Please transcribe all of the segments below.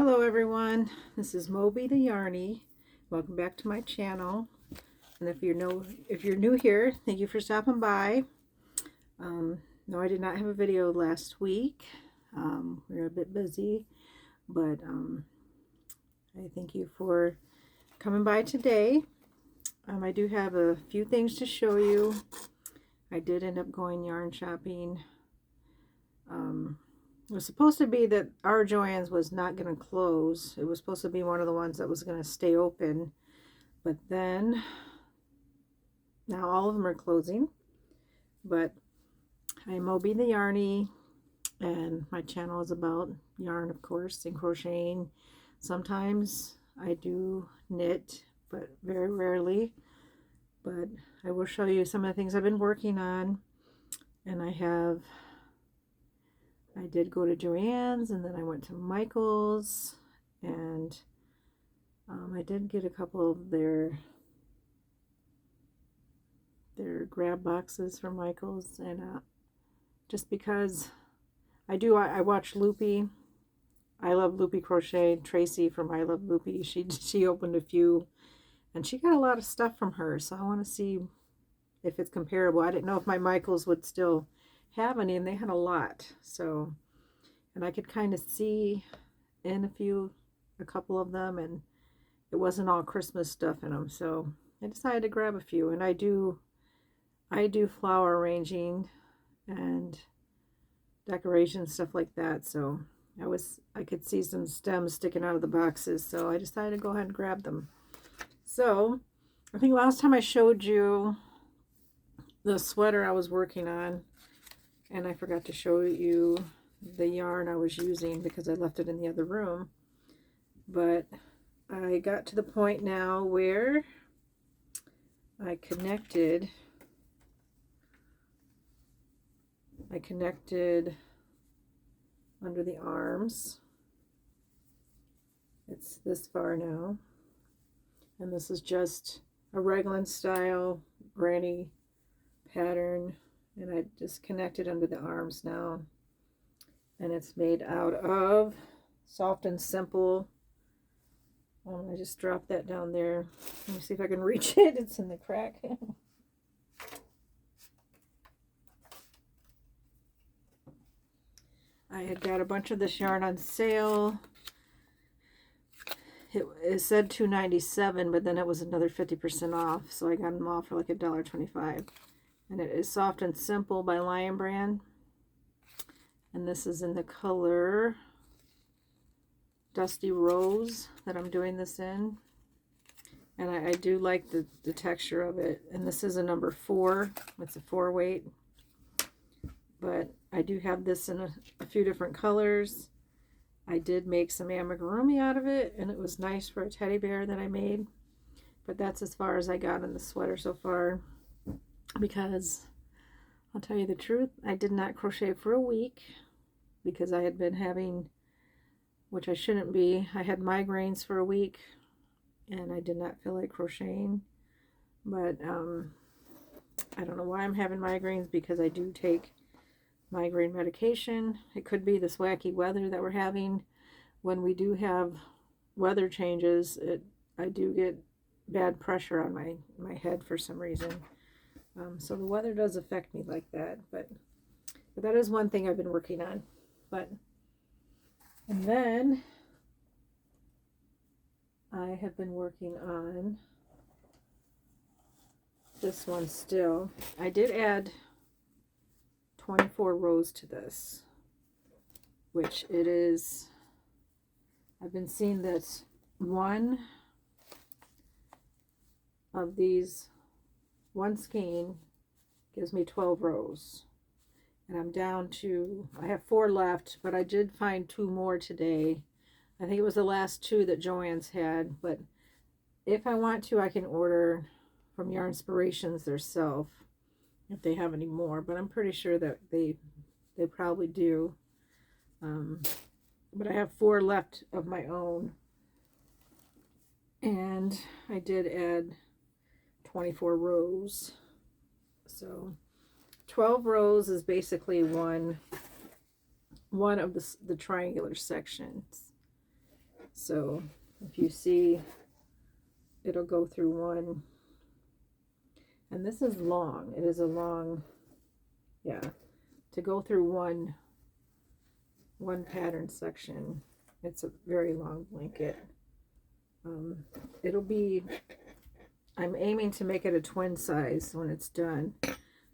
Hello everyone, this is Moby the Yarny. Welcome back to my channel. And if you're new here, thank you for stopping by. No, I did not have a video last week. We were a bit busy, but I thank you for coming by today. I do have a few things to show you. I did end up going yarn shopping. It was supposed to be that our Joanne's was not going to close. It was supposed to be one of the ones that was going to stay open. But then, now all of them are closing. But I'm Moby the Yarny, and my channel is about yarn, of course, and crocheting. Sometimes I do knit, but very rarely. But I will show you some of the things I've been working on. And I did go to Joanne's, and then I went to Michael's, and I did get a couple of their grab boxes from Michael's, and just because I watch Loopy. I love Loopy Crochet. Tracy from I Love Loopy, she opened a few, and she got a lot of stuff from her, so I want to see if it's comparable. I didn't know if my Michael's would still have any, and they had a lot. So, and I could kind of see in a couple of them, and it wasn't all Christmas stuff in them. So I decided to grab a few, and I do flower arranging and decoration, stuff like that. So I could see some stems sticking out of the boxes, so I decided to go ahead and grab them. So I think last time I showed you the sweater I was working on, and I forgot to show you the yarn I was using because I left it in the other room. But I got to the point now where I connected under the arms. It's this far now. And this is just a raglan style granny pattern, and I just connected under the arms now, and it's made out of Soft and Simple. I just dropped that down there. Let me see if I can reach it. It's in the crack. I had got a bunch of this yarn on sale. It said $2.97, but then it was another 50% off, so I got them all for like $1.25. And it is Soft and Simple by Lion Brand. And this is in the color Dusty Rose that I'm doing this in. And I do like the texture of it. And this is a number 4. It's a 4 weight. But I do have this in a few different colors. I did make some amigurumi out of it, and it was nice for a teddy bear that I made. But that's as far as I got in the sweater so far. Because I'll tell you the truth, I did not crochet for a week because I had been having, which I shouldn't be, I had migraines for a week, and I did not feel like crocheting. But I don't know why I'm having migraines, because I do take migraine medication. It could be this wacky weather that we're having. When we do have weather changes, I do get bad pressure on my head for some reason. So the weather does affect me like that, but that is one thing I've been working on. And then I have been working on this one still. I did add 24 rows to this, which it is, I've been seeing that one of these, one skein gives me 12 rows, and I'm down to, I have 4 left, but I did find 2 more today. I think it was the last 2 that Joanne's had, but if I want to, I can order from Yarn Inspirations themselves if they have any more, but I'm pretty sure that they probably do. But I have 4 left of my own, and I did add 24 rows. So 12 rows is basically one of the triangular sections. So if you see, it'll go through one. And this is long. It is a long, yeah, to go through one pattern section. It's a very long blanket. It'll be, I'm aiming to make it a twin size when it's done.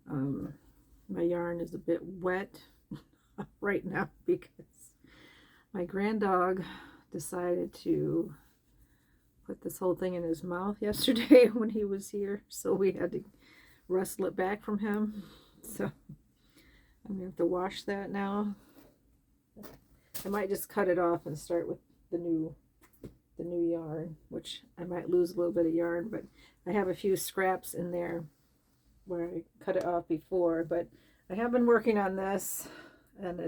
My yarn is a bit wet right now because my granddog decided to put this whole thing in his mouth yesterday when he was here, so we had to wrestle it back from him. So I'm gonna have to wash that now. I might just cut it off and start with the new yarn, which I might lose a little bit of yarn, but I have a few scraps in there where I cut it off before. But I have been working on this, and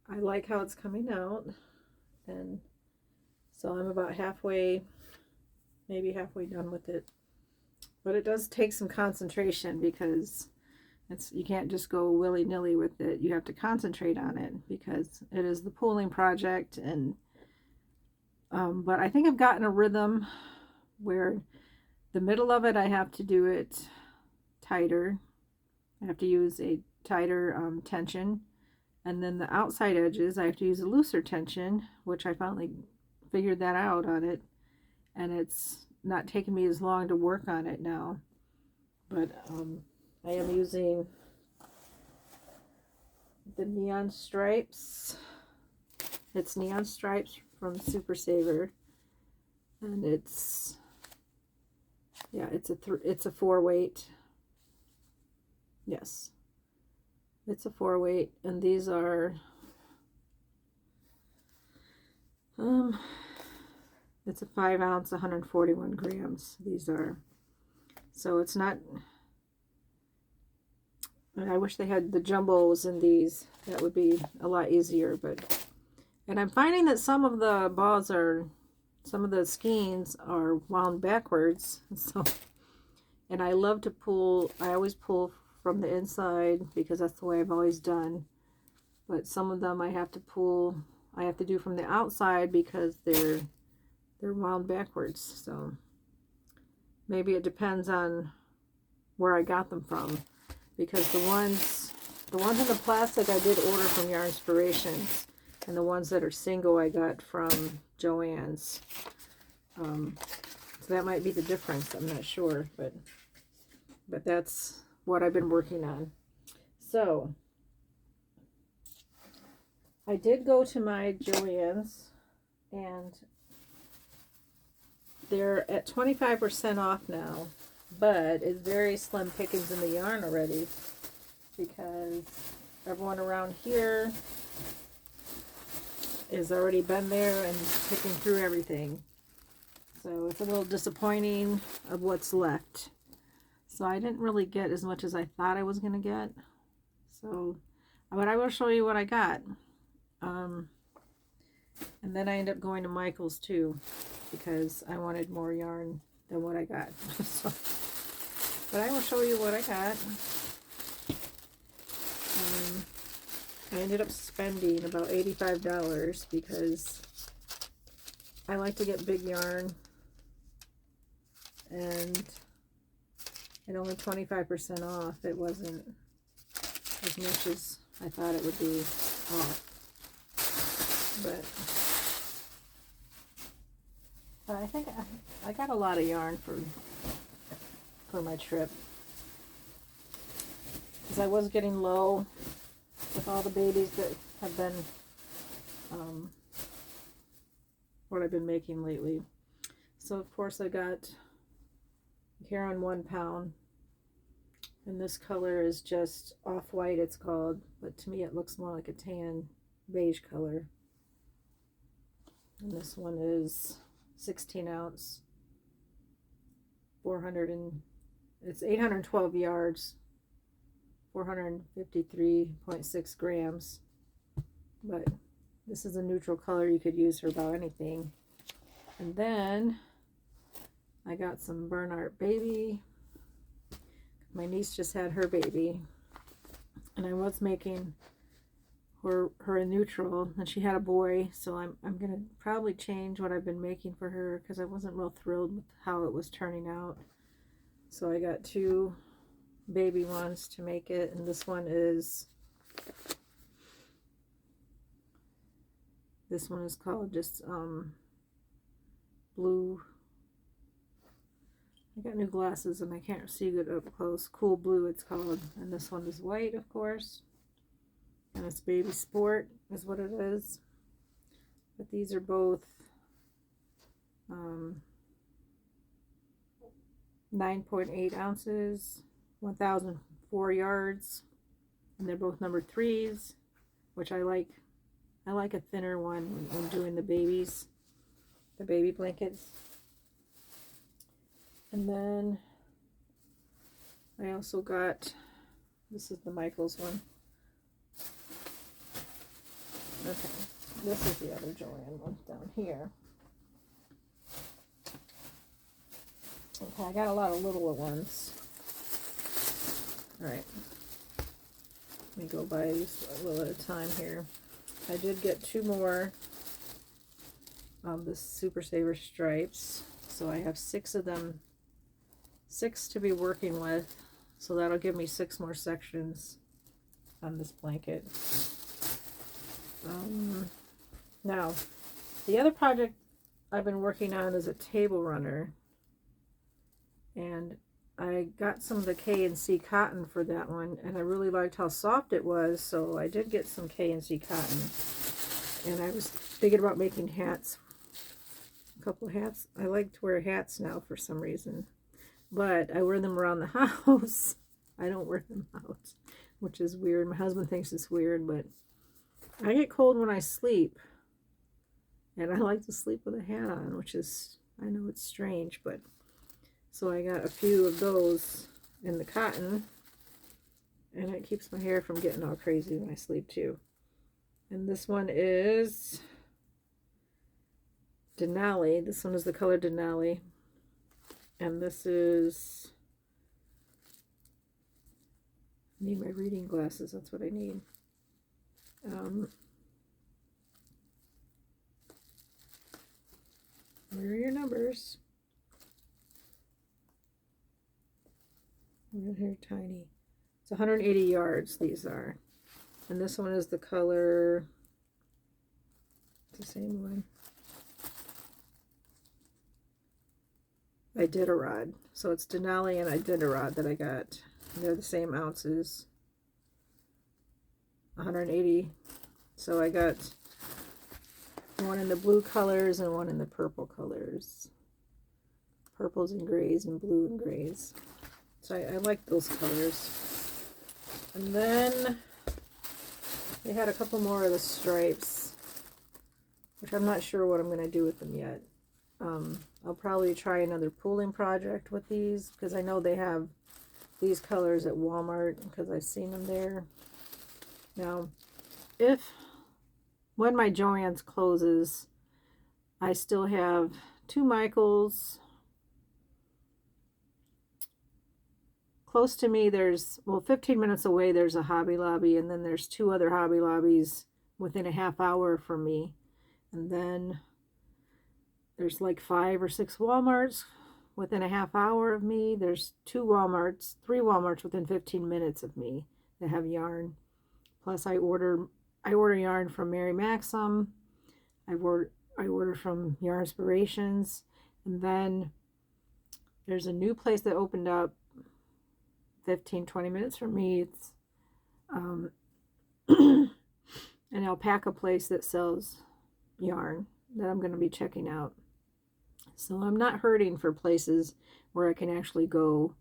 I like how it's coming out, and so I'm about halfway, maybe halfway done with it. But it does take some concentration because you can't just go willy-nilly with it. You have to concentrate on it because it is the pooling project. And but I think I've gotten a rhythm where the middle of it I have to do it tighter. I have to use a tighter tension, and then the outside edges I have to use a looser tension, which I finally figured that out on it, and it's not taking me as long to work on it now. But I am using the Neon Stripes. It's Neon Stripes from Super Saver, and it's, yeah, it's a 4-weight. Yes, it's a 4-weight, and these are it's a 5 ounce, 141 grams. These are, so it's not, I wish they had the jumbos in these. That would be a lot easier. But, and I'm finding that some of the balls some of the skeins are wound backwards. So, and I love to pull, I always pull from the inside because that's the way I've always done. But some of them I have to pull, I have to do from the outside because they're wound backwards. So maybe it depends on where I got them from, because the ones in the plastic I did order from Yarn Inspirations, and the ones that are single I got from Joanne's. So that might be the difference. I'm not sure, but that's what I've been working on. So I did go to my Joann's, and they're at 25% off now, but it's very slim pickings in the yarn already because everyone around here has already been there and picking through everything. So it's a little disappointing of what's left. So I didn't really get as much as I thought I was going to get. So, but I will show you what I got. And then I ended up going to Michael's too, because I wanted more yarn than what I got. So, but I will show you what I got. I ended up spending about $85 because I like to get big yarn, and at only 25% off, it wasn't as much as I thought it would be off. But I think I got a lot of yarn for my trip, because I was getting low with all the babies that have been what I've been making lately. So of course I got here on 1 pound, and this color is just off-white, it's called, but to me it looks more like a tan beige color. And this one is 16 ounce, it's 812 yards, 453.6 grams. But this is a neutral color you could use for about anything. And then I got some Burn Art Baby. My niece just had her baby, and I was making her a neutral, and she had a boy, so I'm gonna probably change what I've been making for her because I wasn't real thrilled with how it was turning out. So I got 2 baby ones to make it, and this one is called just blue. I got new glasses and I can't see good up close. Cool blue it's called, and this one is white, of course. And it's Baby Sport is what it is. But these are both 9.8 ounces, 1,004 yards, and they're both number 3s, which I like. I like a thinner one when doing the baby blankets. And then I also got, this is the Michaels one. Okay, this is the other Joanne one down here. Okay, I got a lot of littler ones. Alright. Let me go by these a little at a time here. I did get 2 more of the Super Saver stripes. So I have 6 of them. 6 to be working with. So that'll give me 6 more sections on this blanket. Now, the other project I've been working on is a table runner. And I got some of the K&C cotton for that one, and I really liked how soft it was, so I did get some K&C cotton. And I was thinking about making hats, a couple of hats. I like to wear hats now for some reason, but I wear them around the house. I don't wear them out, which is weird. My husband thinks it's weird, but I get cold when I sleep, and I like to sleep with a hat on, which is, I know it's strange, but so I got a few of those in the cotton, and it keeps my hair from getting all crazy when I sleep too. And this one is Denali. This one is the color Denali. And this is, I need my reading glasses, that's what I need. Where are your numbers? Here, tiny. It's 180 yards, these are. And this one is the color, it's the same one. Iditarod. So it's Denali and Iditarod that I got. They're the same ounces. 180. So I got one in the blue colors and one in the purple colors. Purples and grays and blue and grays. So I like those colors. And then they had a couple more of the stripes, which I'm not sure what I'm going to do with them yet. I'll probably try another pooling project with these, because I know they have these colors at Walmart, because I've seen them there. Now, when my Joann's closes, I still have 2 Michaels. Close to me, there's, well, 15 minutes away, there's a Hobby Lobby, and then there's 2 other Hobby Lobbies within a half hour from me. And then there's like 5 or 6 Walmarts within a half hour of me. There's 3 Walmarts within 15 minutes of me that have yarn. Plus I order yarn from Mary Maxim. I order from Yarn Inspirations. And then there's a new place that opened up 15-20 minutes from me. It's an alpaca place that sells yarn that I'm going to be checking out. So I'm not hurting for places where I can actually go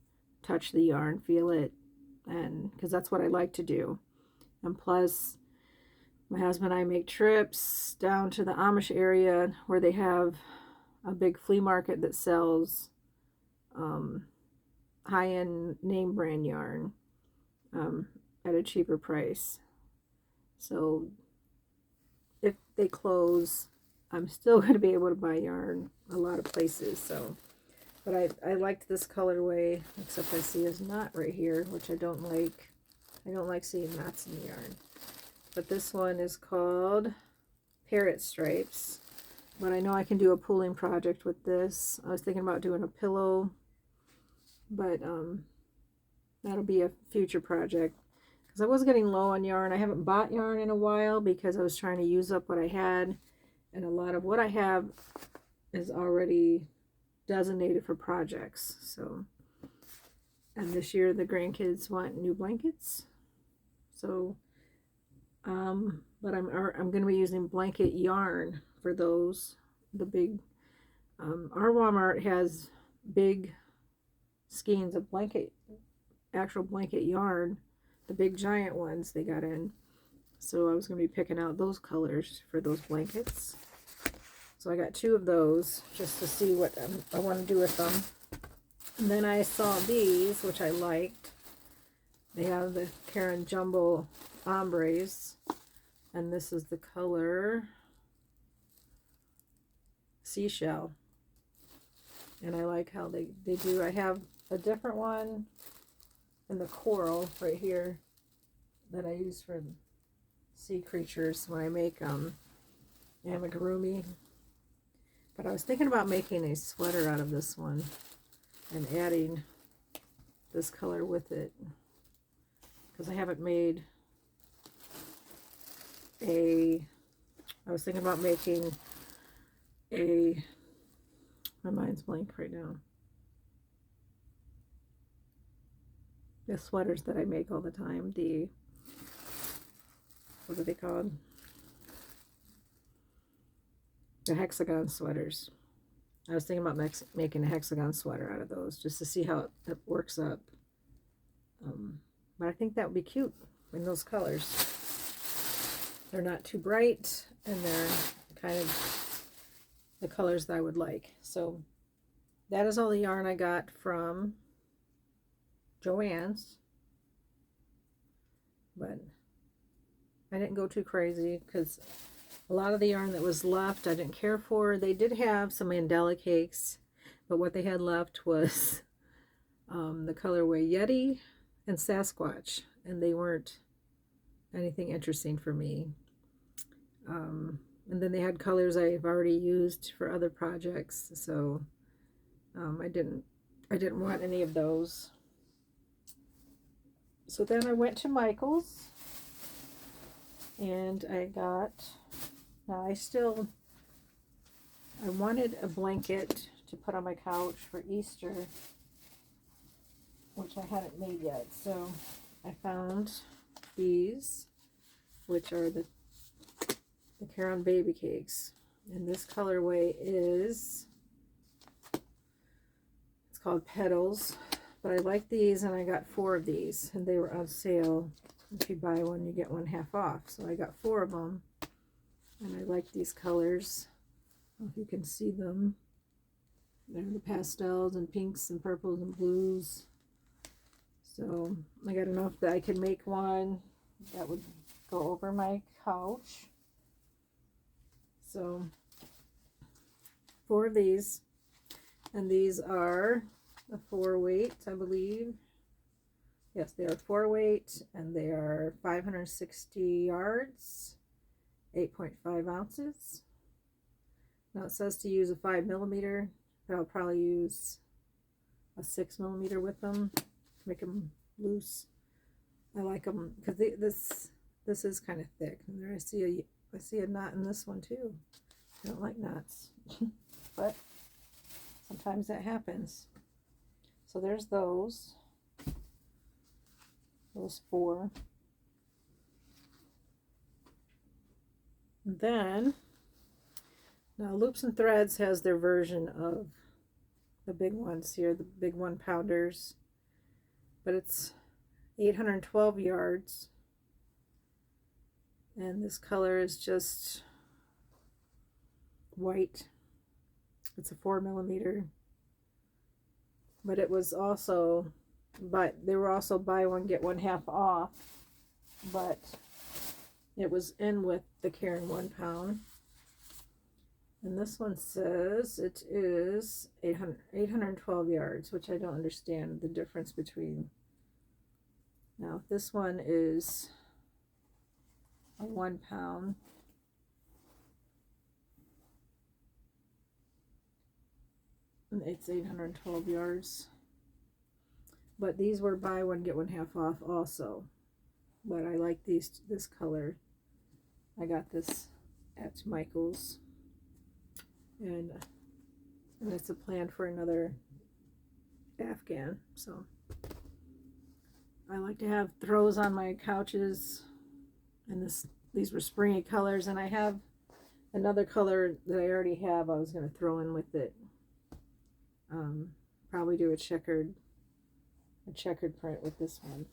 touch the yarn, feel it, and because that's what I like to do. And plus, my husband and I make trips down to the Amish area where they have a big flea market that sells high-end name brand yarn at a cheaper price. So if they close, I'm still going to be able to buy yarn a lot of places. So, but I liked this colorway, except I see a knot right here, which I don't like. I don't like seeing knots in the yarn. but this one is called Parrot Stripes. But I know I can do a pooling project with this. I was thinking about doing a pillow, but that'll be a future project. Because I was getting low on yarn. I haven't bought yarn in a while because I was trying to use up what I had. And a lot of what I have is already designated for projects. So, and this year the grandkids want new blankets. So, but I'm going to be using blanket yarn for those. The big, our Walmart has big skeins of actual blanket yarn. The big giant ones they got in. So I was going to be picking out those colors for those blankets. So I got 2 of those just to see what I want to do with them. And then I saw these, which I liked. They have the Karen Jumbo Ombres. And this is the color Seashell. And I like how they do. I have a different one in the coral right here that I use for sea creatures when I make amigurumi. But I was thinking about making a sweater out of this one and adding this color with it, because I haven't made I was thinking about making my mind's blank right now. The sweaters that I make all the time, what are they called? The hexagon sweaters. I was thinking about making a hexagon sweater out of those just to see how it works up. But I think that would be cute in those colors. They're not too bright, and they're kind of the colors that I would like. So that is all the yarn I got from Joanne's. But I didn't go too crazy because a lot of the yarn that was left I didn't care for. They did have some mandala cakes, but what they had left was the colorway Yeti and Sasquatch, and they weren't anything interesting for me. And then they had colors I've already used for other projects, so I didn't want any of those. So then I went to Michael's and I got, now I wanted a blanket to put on my couch for Easter, which I hadn't made yet. So I found these, which are the Caron baby cakes. And this colorway is, it's called Petals. But I like these, and I got 4 of these, and they were on sale. If you buy one, you get one half off. So I got 4 of them, and I like these colors. I don't know if you can see them. They're the pastels and pinks and purples and blues. So I got enough that I could make one that would go over my couch. So 4 of these, and these are a 4-weight, I believe. Yes, they are 4-weight, and they are 560 yards, 8.5 ounces. Now it says to use a 5mm, but I'll probably use a 6mm with them to make them loose. I like them because this is kind of thick. And there I see a knot in this one too. I don't like knots, but sometimes that happens. So there's those 4. Then, now Loops and Threads has their version of the big ones here, the big 1-pounders, but it's 812 yards, and this color is just white. It's a 4mm, but it was also, but they were also buy one get one half off, but it was in with the Caron 1 pound. And this one says it is 812 yards, which I don't understand the difference between. Now this one is a 1 pound. And it's 812 yards. But these were buy one get one half off also. But I like this color. I got this at Michael's. And it's a plan for another Afghan. So I like to have throws on my couches. And these were springy colors. And I have another color that I already have I was going to throw in with it. Probably do a checkered print with this one.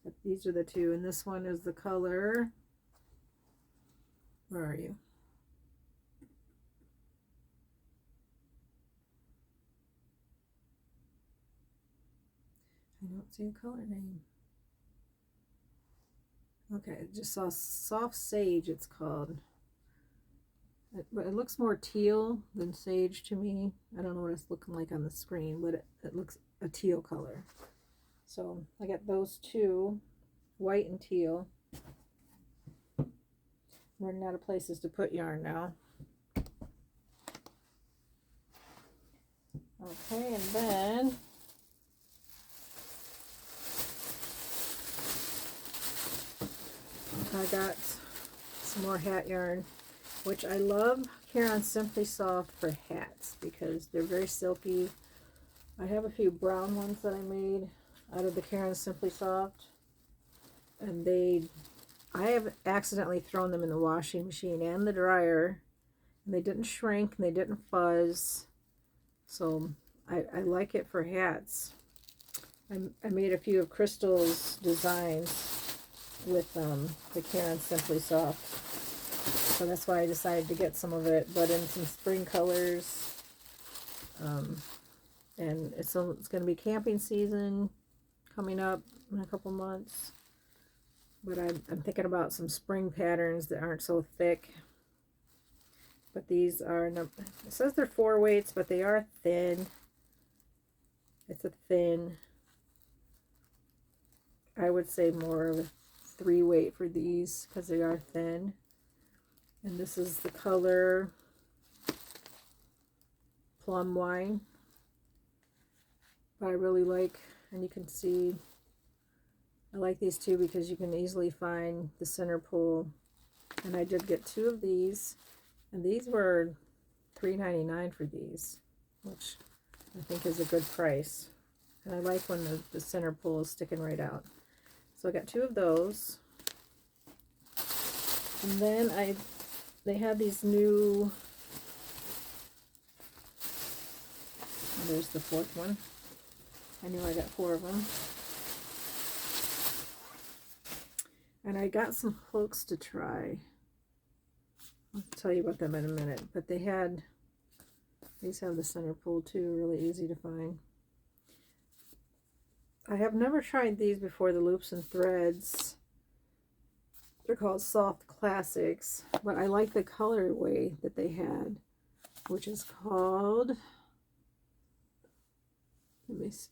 But these are the two, and this one is the color. Where are you? I don't see a color name. Okay, I just saw soft sage, it's called. But it looks more teal than sage to me. I don't know what it's looking like on the screen, but it looks a teal color. So I got those two, white and teal. Running out of places to put yarn now. Okay, and then I got some more hat yarn, which I love Caron Simply Soft for hats because they're very silky. I have a few brown ones that I made out of the Caron Simply Soft, and I have accidentally thrown them in the washing machine and the dryer, and they didn't shrink and they didn't fuzz, so I like it for hats. I made a few of Crystal's designs with the Caron Simply Soft, so that's why I decided to get some of it, but in some spring colors. And it's going to be camping season coming up in a couple months. But I'm thinking about some spring patterns that aren't so thick. But these are, it says they're 4 weights, but they are thin. It's a thin, I would say more of a 3 weight for these because they are thin. And this is the color Plum Wine. But I really like, and you can see, I like these two because you can easily find the center pull. And I did get 2 of these, and these were $3.99 for these, which I think is a good price. And I like when the center pull is sticking right out. So I got 2 of those. And then they had these new, there's the 4th one. I knew I got 4 of them. And I got some cloaks to try. I'll tell you about them in a minute. But these have the center pull too, really easy to find. I have never tried these before, the Loops and Threads. They're called Soft Classics. But I like the colorway that they had, which is called, let me see.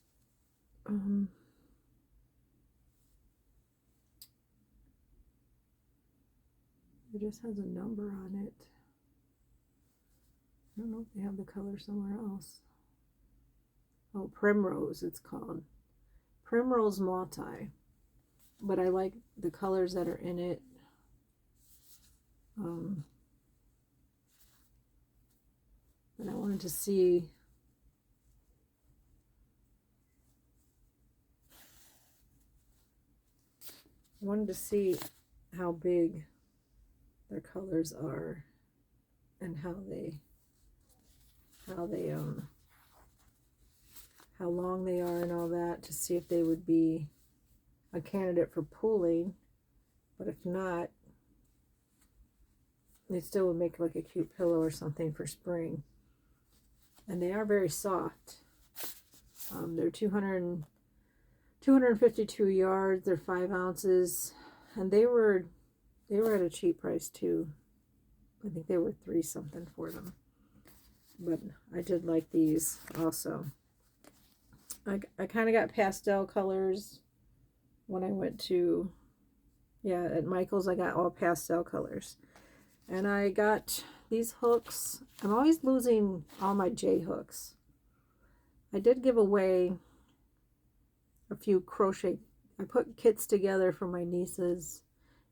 It just has a number on it. I don't know if they have the color somewhere else. Oh, Primrose it's called. Primrose Multi. But I like the colors that are in it. But I wanted to see how big their colors are and how long they are and all that, to see if they would be a candidate for pooling. But if not, they still would make like a cute pillow or something for spring. And they are very soft. They're 252 yards. They're 5 ounces, and they were at a cheap price too. I think they were $3 something for them. But I did like these also. I kind of got pastel colors when I went to, Yeah, at Michael's I got all pastel colors. And I got these hooks. I'm always losing all my J hooks. I did give away a few crochet. I put kits together for my nieces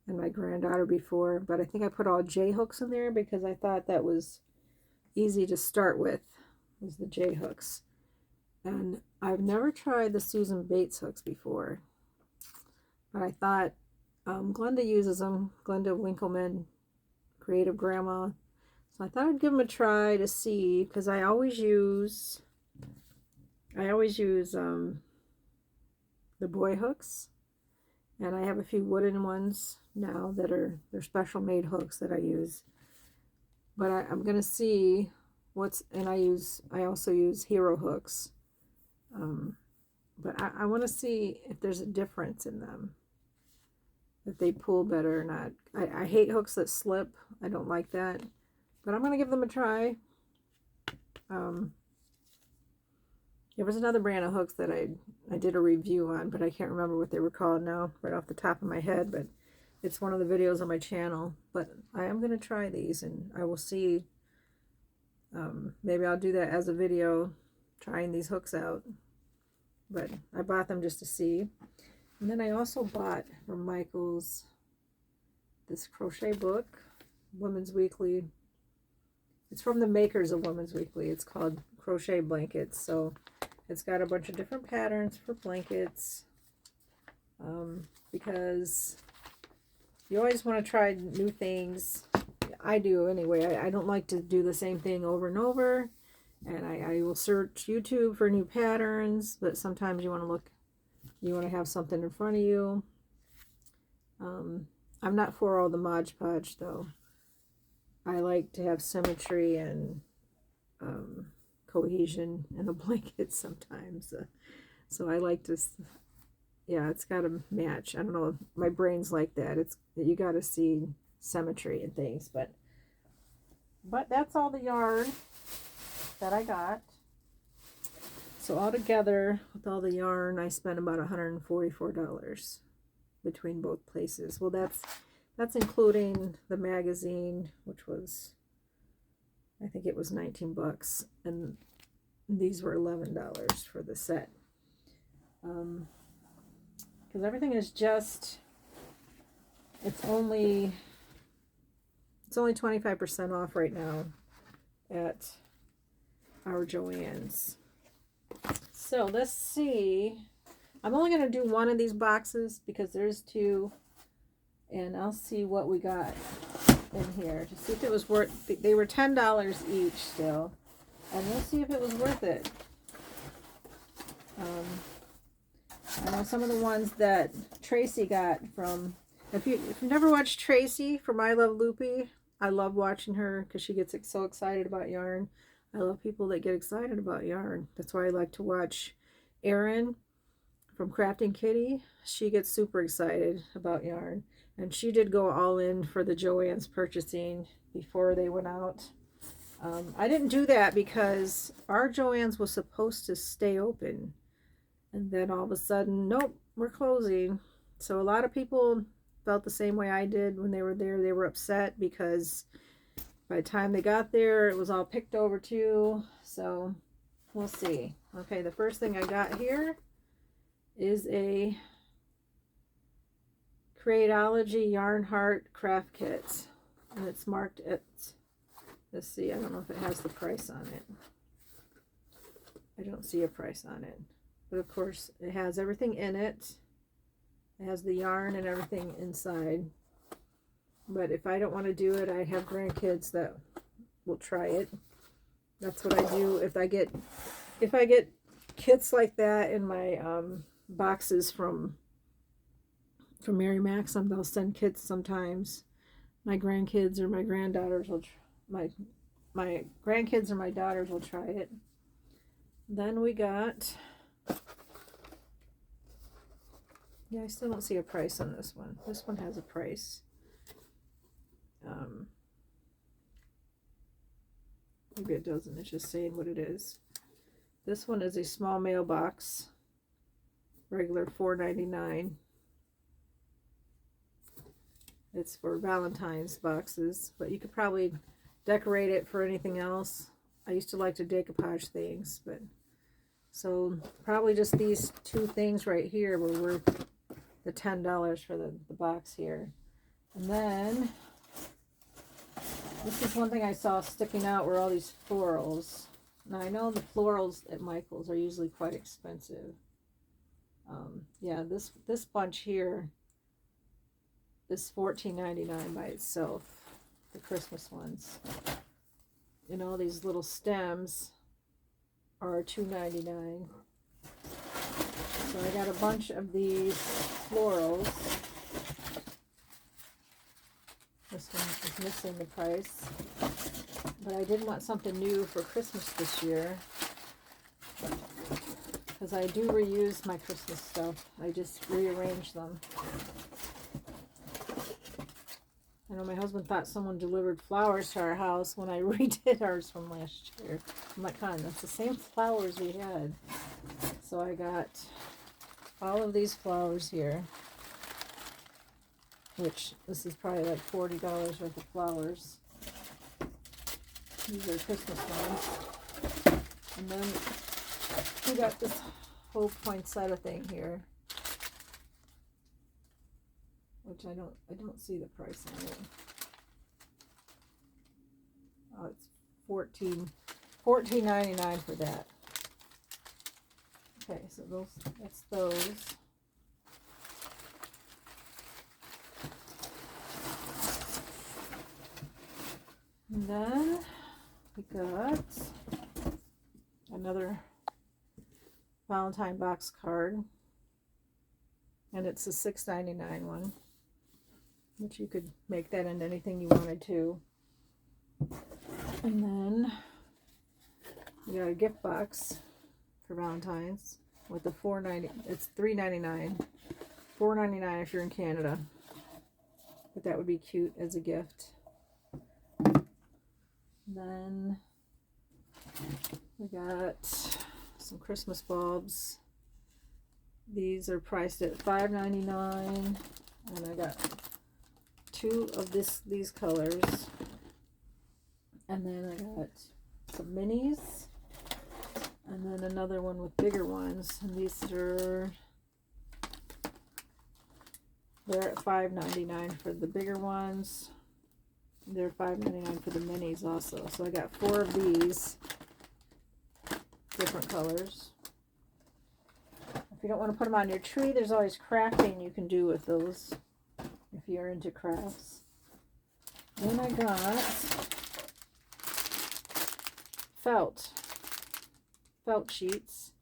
and my granddaughter before, but I think I put all J hooks in there because I thought that was easy to start with, was the J hooks. And I've never tried the Susan Bates hooks before, but I thought Glenda uses them. Glenda Winkleman, Creative Grandma. So I thought I'd give them a try to see, because I always use the boy hooks, and I have a few wooden ones now that they're special made hooks that I use. But I'm gonna see I also use hero hooks. But I want to see if there's a difference in them, if they pull better or not. I hate hooks that slip. I don't like that. But I'm going to give them a try. There was another brand of hooks that I did a review on, but I can't remember what they were called now, right off the top of my head. But it's one of the videos on my channel. But I am going to try these, and I will see. Maybe I'll do that as a video, trying these hooks out. But I bought them just to see. And then I also bought from Michael's this crochet book, Women's Weekly. It's from the makers of Women's Weekly. It's called Crochet Blankets. So it's got a bunch of different patterns for blankets, because you always want to try new things. I do anyway. I don't like to do the same thing over and over. And I will search YouTube for new patterns, but sometimes you want to have something in front of you. I'm not for all the Mod Podge though. I like to have symmetry and cohesion in the blankets sometimes. So I like to, yeah, it's got to match. I don't know, my brain's like that. You got to see symmetry and things, but that's all the yarn that I got. So altogether, with all the yarn, I spent about $144 between both places. Well, that's including the magazine, which was, I think it was 19 bucks, and these were $11 for the set. Because everything is just, it's only 25% off right now at our Joanne's. So let's see. I'm only going to do one of these boxes because there's two, and I'll see what we got in here to see if it was worth. They were $10 each still, and we'll see if it was worth it. I know some of the ones that Tracy got from. If you've never watched Tracy from I Love Loopy, I love watching her because she gets so excited about yarn. I love people that get excited about yarn. That's why I like to watch Erin from Crafting Kitty. She gets super excited about yarn. And she did go all in for the Joann's purchasing before they went out. I didn't do that because our Joann's was supposed to stay open. And then all of a sudden, nope, we're closing. So a lot of people felt the same way I did when they were there. They were upset because by the time they got there, it was all picked over too. So we'll see. Okay, the first thing I got here is a Creatology Yarn Heart craft kit. And it's marked at, let's see, I don't know if it has the price on it. I don't see a price on it. But of course, it has everything in it. It has the yarn and everything inside. But if I don't want to do it, I have grandkids that will try it. That's what I do. If I get kits like that in my boxes from Mary Maxim, they'll send kits sometimes. My grandkids or my granddaughters will my grandkids or my daughters will try it. Then we got, yeah, I still don't see a price on this one. This one has a price. Maybe it doesn't. It's just saying what it is. This one is a small mailbox, regular $4.99. It's for Valentine's boxes, but you could probably decorate it for anything else. I used to like to decoupage things, but so probably just these two things right here were worth the $10 for the box here. And then this is one thing I saw sticking out were all these florals. Now I know the florals at Michael's are usually quite expensive. Yeah, this bunch here is $14.99 by itself, the Christmas ones. And all these little stems are $2.99. So I got a bunch of these florals. This one is missing the price. But I did want something new for Christmas this year. Because I do reuse my Christmas stuff. I just rearrange them. I know my husband thought someone delivered flowers to our house when I redid ours from last year. I'm like, hon, that's the same flowers we had. So I got all of these flowers here. Which, this is probably like $40 worth of flowers. These are Christmas ones. And then we got this whole poinsettia thing here. Which I don't see the price on it. Oh, it's $14.99 for that. Okay, so that's those. And then we got another Valentine box card. And it's a $6.99 one. Which you could make that into anything you wanted to. And then we got a gift box for Valentine's with the $4.90. It's $3.99. $4.99 if you're in Canada. But that would be cute as a gift. Then we got some Christmas bulbs. These are priced at $5.99, and I got two of these colors, and then I got some minis, and then another one with bigger ones. And these they're at $5.99 for the bigger ones. They're $5.99 for the minis also. So I got 4 of these different colors. If you don't want to put them on your tree, there's always crafting you can do with those if you're into crafts. Then I got felt sheets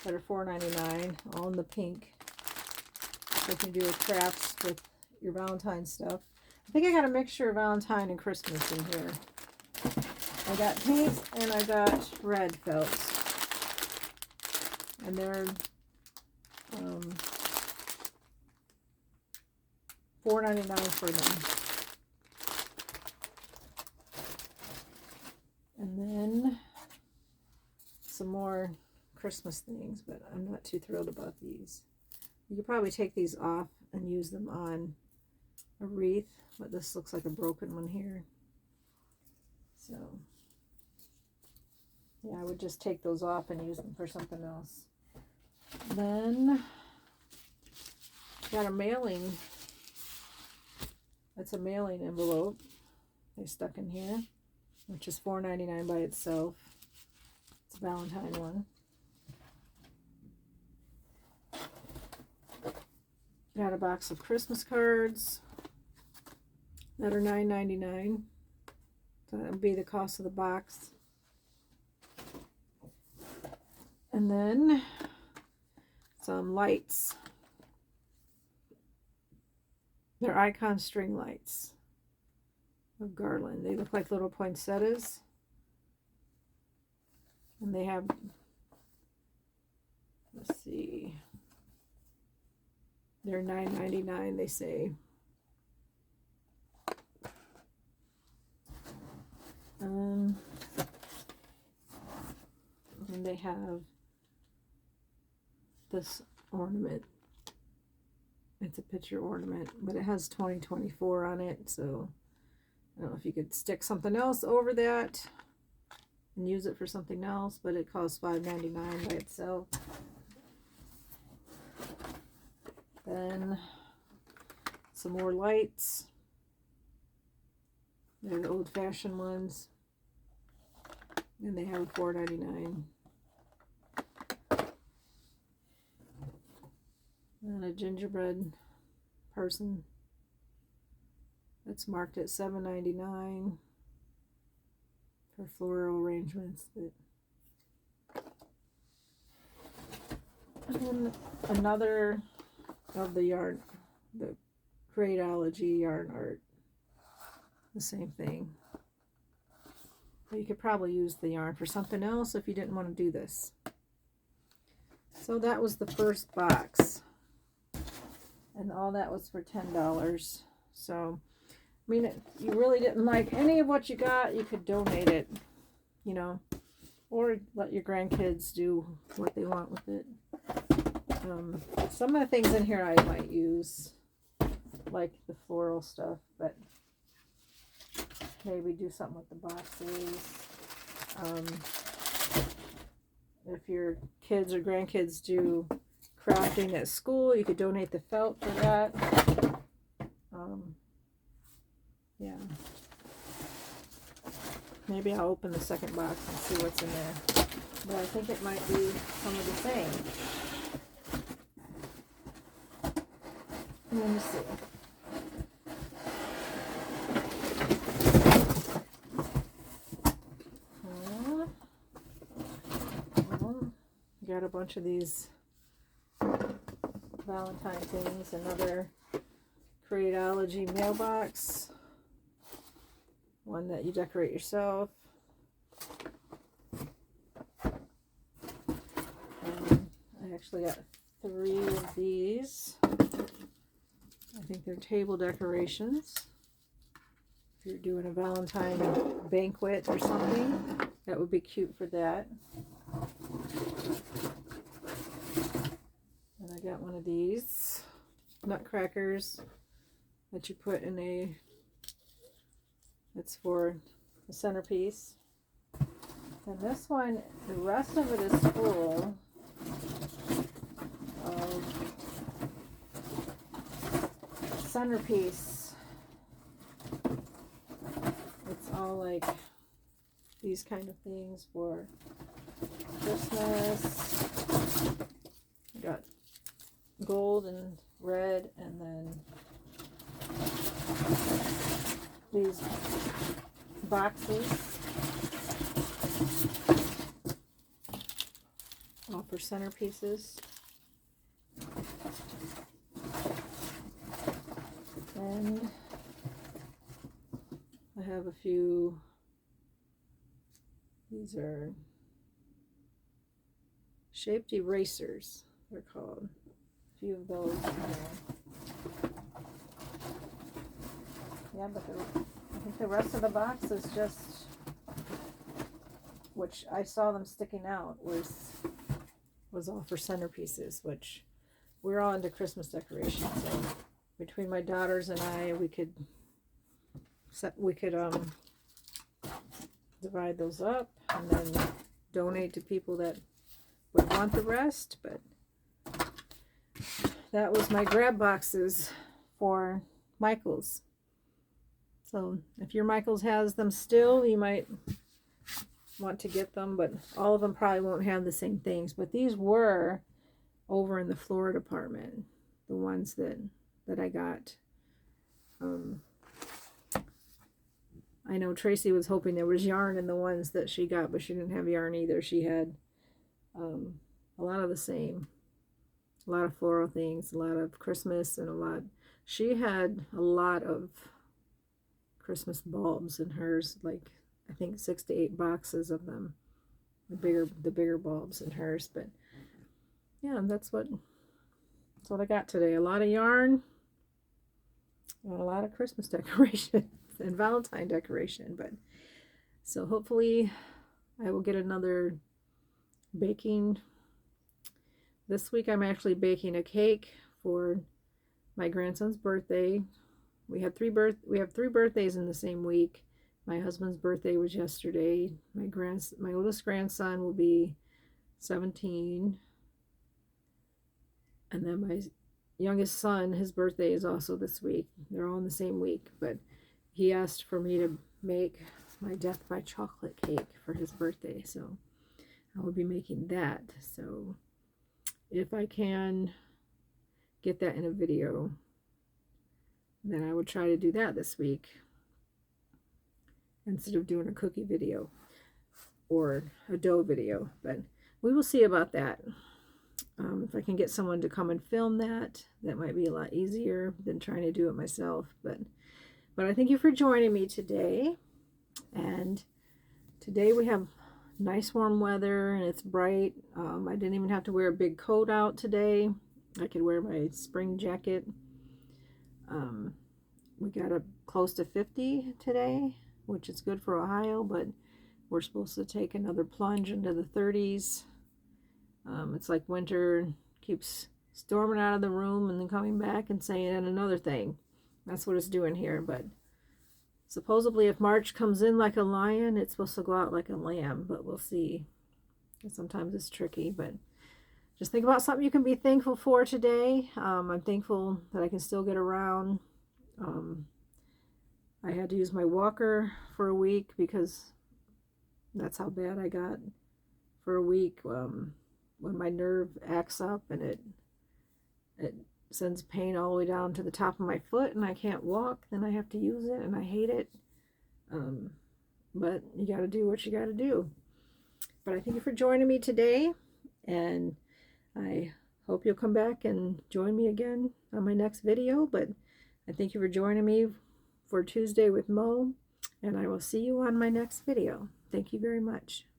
that are $4.99, all in the pink. So you can do crafts with your Valentine stuff. I think I got a mixture of Valentine and Christmas in here. I got pink and I got red felts. And they're $4.99 for them. And then some more Christmas things, but I'm not too thrilled about these. You could probably take these off and use them on a wreath, but this looks like a broken one here. So yeah, I would just take those off and use them for something else. Then got a mailing. That's a mailing envelope they stuck in here, which is $4.99 by itself. It's a Valentine one. Got a box of Christmas cards that are $9.99. So that would be the cost of the box. And then some lights. They're icon string lights of garland. They look like little poinsettias. And they have, let's see, they're $9.99, they say. And they have this ornament It's a picture ornament, but it has 2024 on it, so I don't know if you could stick something else over that and use it for something else, but it costs $5.99 by itself. Then some more lights. They're the old-fashioned ones, and they have $4.99. And a gingerbread person that's marked at $7.99 for floral arrangements. And another of the yarn, the Createology yarn art, the same thing. But you could probably use the yarn for something else if you didn't want to do this. So that was the first box, and all that was for $10. So I mean, if you really didn't like any of what you got, you could donate it, you know, or let your grandkids do what they want with it. Some of the things in here I might use, like the floral stuff, but maybe do something with the boxes. If your kids or grandkids do crafting at school, you could donate the felt for that. Yeah. Maybe I'll open the second box and see what's in there. But I think it might be some of the same. Let me see. Got a bunch of these Valentine things. Another Createology mailbox. One that you decorate yourself. I actually got 3 of these. I think they're table decorations. If you're doing a Valentine banquet or something, that would be cute for that. And I got one of these nutcrackers that you put in a, it's for the centerpiece. And this one, the rest of it is full of centerpiece. It's all like these kind of things for Christmas. I got gold and red, and then these boxes, all for centerpieces. And I have a few, these are shaped erasers, they're called. A few of those in there. Yeah, but I think the rest of the box is just, which I saw them sticking out, was all for centerpieces, which we're all into Christmas decorations. So between my daughters and I, we could divide those up and then donate to people that would want the rest. But that was my grab boxes for Michael's. So if your Michael's has them still, you might want to get them, but all of them probably won't have the same things. But these were over in the floral department, the ones that I got. I know Tracy was hoping there was yarn in the ones that she got, but she didn't have yarn either. She had a lot of the same. A lot of floral things, a lot of Christmas, and a lot. She had a lot of Christmas bulbs in hers, like I think 6 to 8 boxes of them. The bigger bulbs in hers. But yeah, that's what I got today. A lot of yarn and a lot of Christmas decorations and Valentine decoration. But so hopefully I will get another baking. This week I'm actually baking a cake for my grandson's birthday. We have three birthdays in the same week. My husband's birthday was yesterday. My oldest grandson will be 17. And then my youngest son, his birthday is also this week. They're all in the same week, but he asked for me to make my Death by Chocolate cake for his birthday, so I will be making that. So if I can get that in a video, then I would try to do that this week instead of doing a cookie video or a dough video, but we will see about that. If I can get someone to come and film that, that might be a lot easier than trying to do it myself. But I thank you for joining me today. And today we have nice warm weather and it's bright. I didn't even have to wear a big coat out today. I could wear my spring jacket. We got up close to 50 today, which is good for Ohio, but we're supposed to take another plunge into the 30s. It's like winter keeps storming out of the room and then coming back and saying another thing. That's what it's doing here. But supposedly if March comes in like a lion, it's supposed to go out like a lamb, but we'll see. And sometimes it's tricky, but just think about something you can be thankful for today. I'm thankful that I can still get around. I had to use my walker for a week because that's how bad I got for a week. When my nerve acts up and it sends pain all the way down to the top of my foot and I can't walk, then I have to use it and I hate it. But you got to do what you got to do. But I thank you for joining me today, and I hope you'll come back and join me again on my next video. But I thank you for joining me for Tuesday with Mo, and I will see you on my next video. Thank you very much.